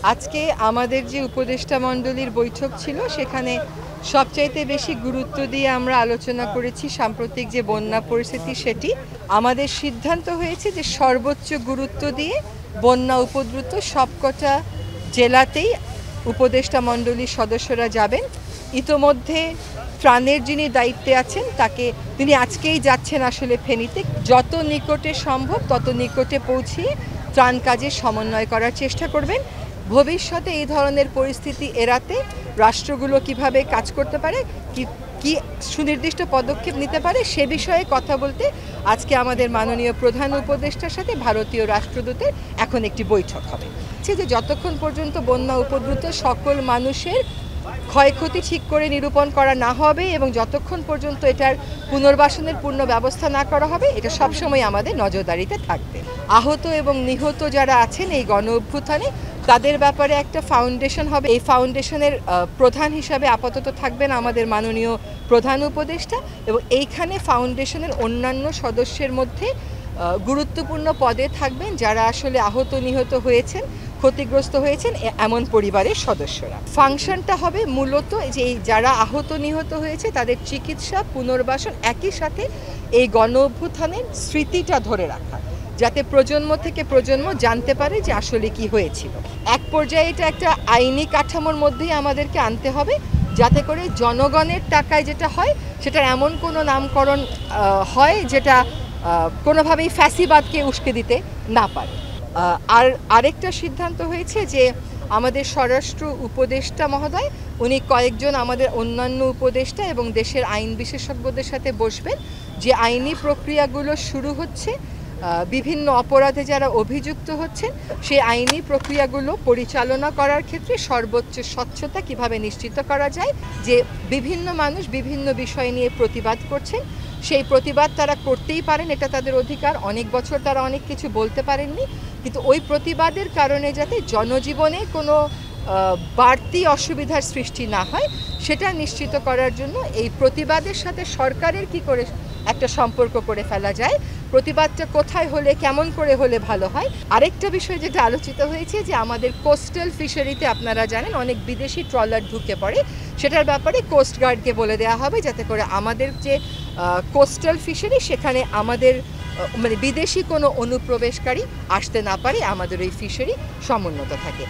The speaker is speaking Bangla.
আজকে আমাদের যে উপদেষ্টা মণ্ডলীর বৈঠক ছিল সেখানে সবচাইতে বেশি গুরুত্ব দিয়ে আমরা আলোচনা করেছি সাম্প্রতিক যে বন্যা পরিস্থিতি সেটি। আমাদের সিদ্ধান্ত হয়েছে যে সর্বোচ্চ গুরুত্ব দিয়ে বন্যা উপদ্রুত সবকটা জেলাতেই উপদেষ্টা মণ্ডলীর সদস্যরা যাবেন। ইতোমধ্যে ত্রাণের যিনি দায়িত্বে আছেন তিনি আজকেই যাচ্ছেন আসলে ফেনীতে। যত নিকটে সম্ভব তত নিকটে পৌঁছিয়ে ত্রাণ কাজে সমন্বয় করার চেষ্টা করবেন। ভবিষ্যতে এই ধরনের পরিস্থিতি এড়াতে রাষ্ট্রগুলো কিভাবে কাজ করতে পারে, কি সুনির্দিষ্ট পদক্ষেপ নিতে পারে সে বিষয়ে কথা বলতে আজকে আমাদের মাননীয় প্রধান উপদেষ্টার সাথে ভারতীয় রাষ্ট্রদূতের এখন একটি বৈঠক হবে। যে যতক্ষণ পর্যন্ত বন্যা উপদ্রুত সকল মানুষের ক্ষয়ক্ষতি ঠিক করে নিরূপণ করা না হবে এবং যতক্ষণ পর্যন্ত এটার পুনর্বাসনের পূর্ণ ব্যবস্থা না করা হবে, এটা সবসময় আমাদের নজরদারিতে থাকবে। আহত এবং নিহত যারা আছেন এই গণ অভ্যুত্থানে তাদের ব্যাপারে একটা ফাউন্ডেশন হবে। এই ফাউন্ডেশনের প্রধান হিসাবে আপাতত থাকবেন আমাদের মাননীয় প্রধান উপদেষ্টা এবং এইখানে ফাউন্ডেশনের অন্যান্য সদস্যের মধ্যে গুরুত্বপূর্ণ পদে থাকবেন যারা আসলে আহত নিহত হয়েছেন, ক্ষতিগ্রস্ত হয়েছেন এমন পরিবারের সদস্যরা। ফাংশনটা হবে মূলত যে যারা আহত নিহত হয়েছে তাদের চিকিৎসা, পুনর্বাসন, একই সাথে এই গণ অভ্যুত্থানের স্মৃতিটা ধরে রাখা, যাতে প্রজন্ম থেকে প্রজন্ম জানতে পারে যে আসলে কি হয়েছিল। এক পর্যায়ে এটা একটা আইনি কাঠামোর মধ্যেই আমাদেরকে আনতে হবে, যাতে করে জনগণের টাকায় যেটা হয় সেটার এমন কোনো নামকরণ হয় যেটা কোনোভাবেই ফ্যাসিবাদকে উস্কে দিতে না পারে। আর আরেকটা সিদ্ধান্ত হয়েছে যে আমাদের স্বরাষ্ট্র উপদেষ্টা মহোদয় উনি কয়েকজন আমাদের অন্যান্য উপদেষ্টা এবং দেশের আইন বিশেষজ্ঞদের সাথে বসবেন। যে আইনি প্রক্রিয়াগুলো শুরু হচ্ছে, বিভিন্ন অপরাধে যারা অভিযুক্ত হচ্ছেন সেই আইনি প্রক্রিয়াগুলো পরিচালনা করার ক্ষেত্রে সর্বোচ্চ স্বচ্ছতা কিভাবে নিশ্চিত করা যায়। যে বিভিন্ন মানুষ বিভিন্ন বিষয় নিয়ে প্রতিবাদ করছেন, সেই প্রতিবাদ তারা করতেই পারেন, এটা তাদের অধিকার। অনেক বছর তারা অনেক কিছু বলতে পারেননি, কিন্তু ওই প্রতিবাদের কারণে যাতে জনজীবনে কোনো বাড়তি অসুবিধার সৃষ্টি না হয় সেটা নিশ্চিত করার জন্য এই প্রতিবাদের সাথে সরকারের কি করে একটা সম্পর্ক করে ফেলা যায়, প্রতিবাদটা কোথায় হলে কেমন করে হলে ভালো হয়। আরেকটা বিষয় যেটা আলোচিত হয়েছে যে আমাদের কোস্টাল ফিশারিতে আপনারা জানেন অনেক বিদেশি ট্রলার ঢুকে পড়ে, সেটার ব্যাপারে কোস্টগার্ডকে বলে দেওয়া হবে যাতে করে আমাদের যে কোস্টাল ফিশারি সেখানে আমাদের বিদেশি কোনো অনুপ্রবেশকারী আসতে না পারে, আমাদের ওই ফিশারি সমুন্নত থাকে।